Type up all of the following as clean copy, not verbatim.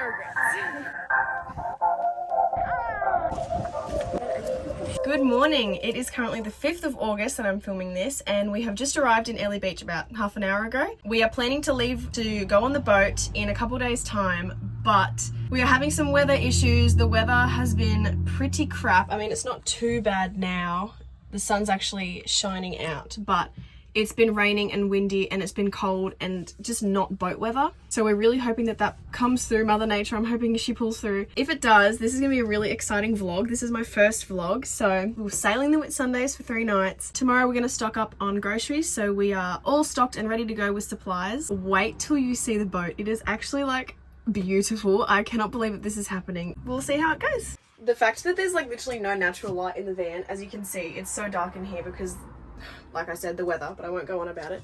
regrets. Good morning. It is currently the 5th of August and I'm filming this, and we have just arrived in Ellie Beach about half an hour ago. We are planning to leave to go on the boat in a couple days time, but we are having some weather issues. The weather has been pretty crap. I mean, it's not too bad now. The sun's actually shining out, but it's been raining and windy and it's been cold and just not boat weather. So we're really hoping that that comes through, Mother Nature. I'm hoping she pulls through. If it does, this is gonna be a really exciting vlog. This is my first vlog. So we're sailing the Whitsundays for 3 nights. Tomorrow we're gonna stock up on groceries. So we are all stocked and ready to go with supplies. Wait till you see the boat. It is actually like beautiful. I cannot believe that this is happening. We'll see how it goes. The fact that there's like literally no natural light in the van, as you can see, it's so dark in here because, like I said, the weather, but I won't go on about it.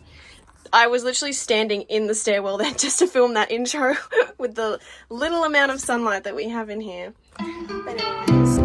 I was literally standing in the stairwell there just to film that intro with the little amount of sunlight that we have in here. But anyways.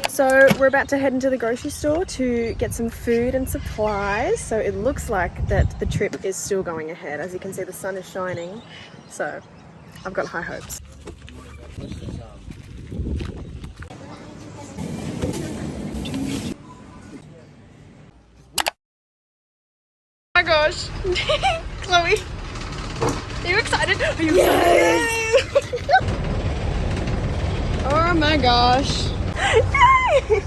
So we're about to head into the grocery store to get some food and supplies. So it looks like that the trip is still going ahead. As you can see, the sun is shining. So I've got high hopes. Oh my gosh. Chloe, are you excited? Are you excited? Oh my gosh. Yay!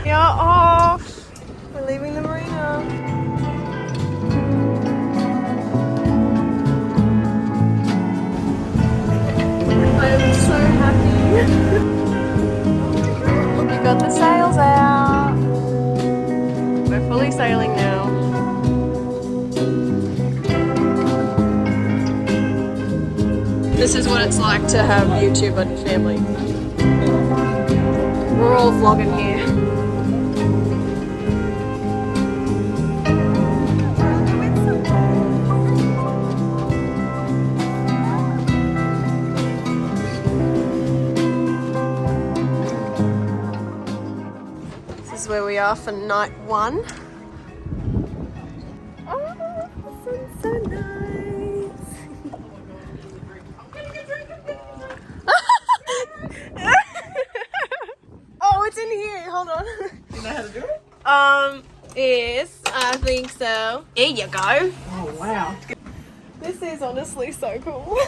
Yeah, oh, we're leaving the marina. I am so happy. We got the sails out. We're fully sailing now. This is what it's like to have YouTube and family. We're all vlogging here. This is where we are for night 1. Oh, this is so nice. Oh, it's in here. Hold on. You know how to do it? Yes, I think so. There you go. Oh, wow. This is honestly so cool.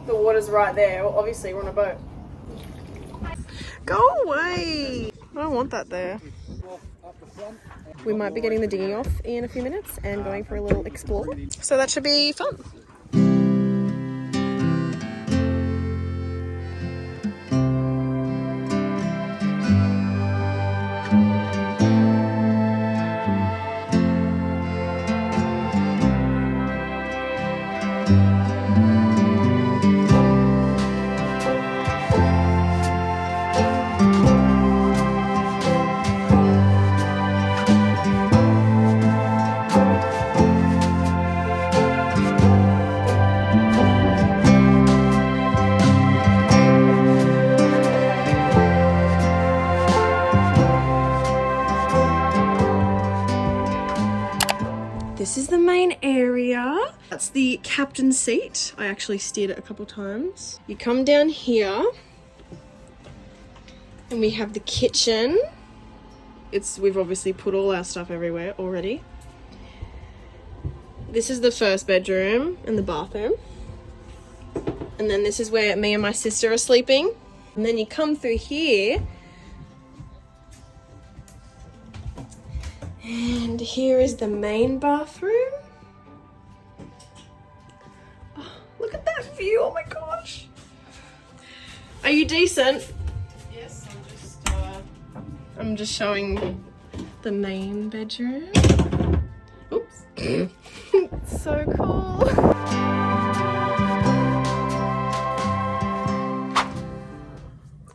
The water's right there. Well, obviously, we're on a boat. Go away. I don't want that there. We might be getting the dinghy off in a few minutes and going for a little explore. So that should be fun. This is the main area. That's the captain's seat. I actually steered it a couple times. You come down here and we have the kitchen. We've obviously put all our stuff everywhere already. This is the first bedroom and the bathroom. And then this is where me and my sister are sleeping. And then you come through here. And here is the main bathroom. Oh, look at that view, oh my gosh. Are you decent? Yes, I'm just showing the main bedroom. Oops. It's so cool.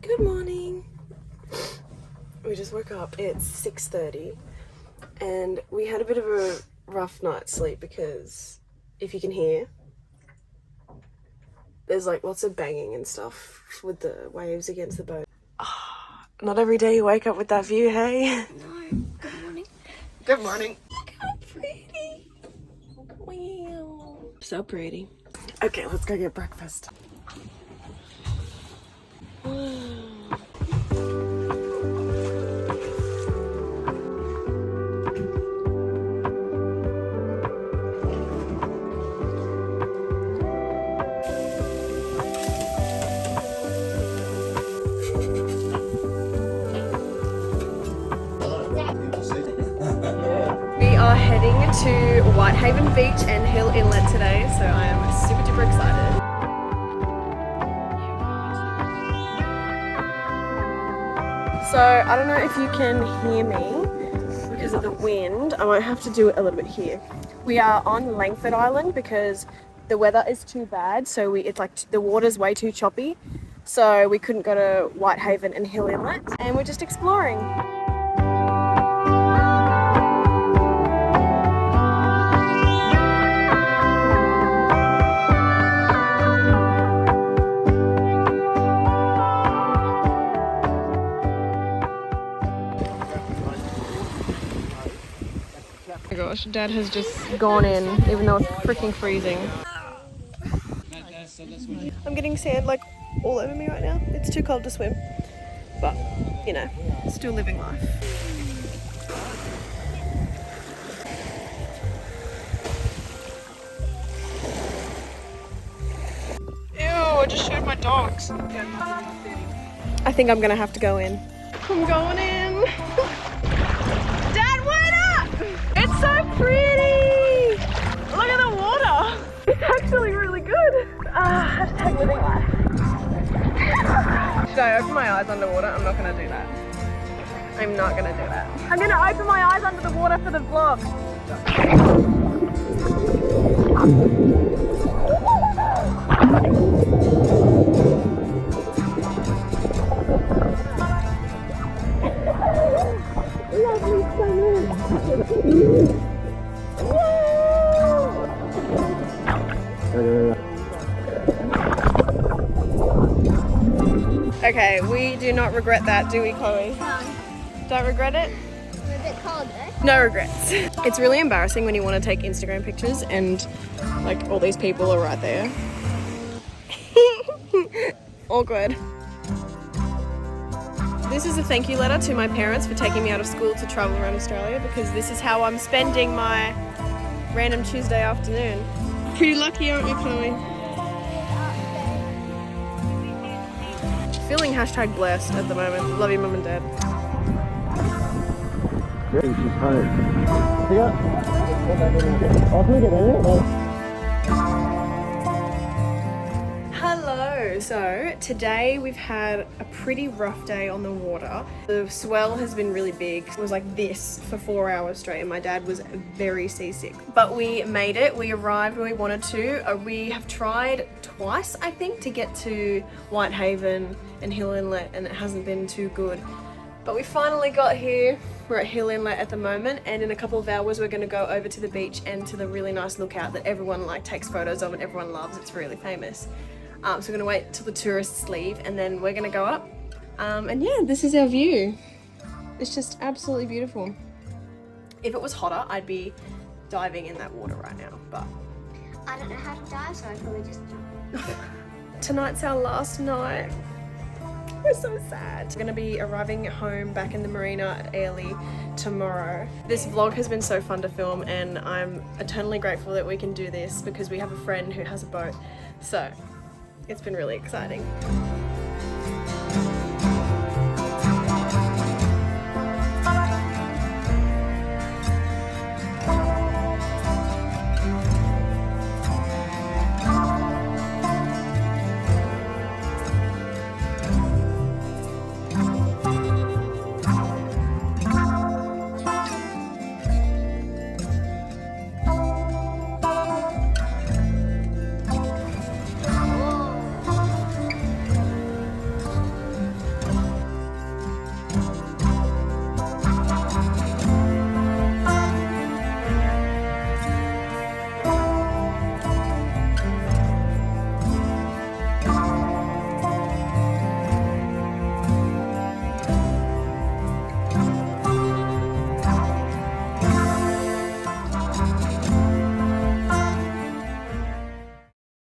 Good woke up, it's 6:30 and we had a bit of a rough night's sleep because if you can hear, there's like lots of banging and stuff with the waves against the boat. Not every day you wake up with that view, hey? No, good morning. Good morning. Look how pretty. Wow. So pretty. Okay, let's go get breakfast. We are heading to Whitehaven Beach and Hill Inlet today, so I am super duper excited. So I don't know if you can hear me because of the wind. I might have to do it a little bit here. We are on Langford Island because the weather is too bad, so it's like the water's way too choppy, so we couldn't go to Whitehaven and Hill Inlet, and we're just exploring. Oh my gosh, Dad has just gone in, even though it's freaking freezing. I'm getting sand like all over me right now. It's too cold to swim, but you know, still living life. Ew, I just showed my dogs. I think I'm gonna have to go in. I'm going in. Dad, wait up! It's so pretty! Look at the water! It's actually really good. Hashtag living life. Should I open my eyes underwater? I'm not gonna do that. I'm not gonna do that. I'm gonna open my eyes under the water for the vlog. Okay, we do not regret that, do we, Chloe? No, Don't regret it? we're a bit cold though. No regrets. It's really embarrassing when you want to take Instagram pictures and like all these people are right there. Awkward. This is a thank you letter to my parents for taking me out of school to travel around Australia, because this is how I'm spending my random Tuesday afternoon. Pretty lucky, aren't you, Chloe? Feeling hashtag blessed at the moment. Love you, Mum and Dad. Hello, so today we've had a pretty rough day on the water. The swell has been really big. It was like this for 4 hours straight and my dad was very seasick. But we made it, we arrived where we wanted to. We have tried twice, I think, to get to Whitehaven and Hill Inlet and it hasn't been too good. But we finally got here. We're at Hill Inlet at the moment and in a couple of hours we're going to go over to the beach and to the really nice lookout that everyone like takes photos of and everyone loves. It's really famous. So we're going to wait till the tourists leave and then we're going to go up. And yeah, this is our view. It's just absolutely beautiful. If it was hotter, I'd be diving in that water right now, but I don't know how to dive, so I'd probably just jump. tonight's our last night. We're so sad. We're gonna be arriving home back in the marina at Airlie tomorrow. This vlog has been so fun to film and I'm eternally grateful that we can do this because we have a friend who has a boat. So it's been really exciting.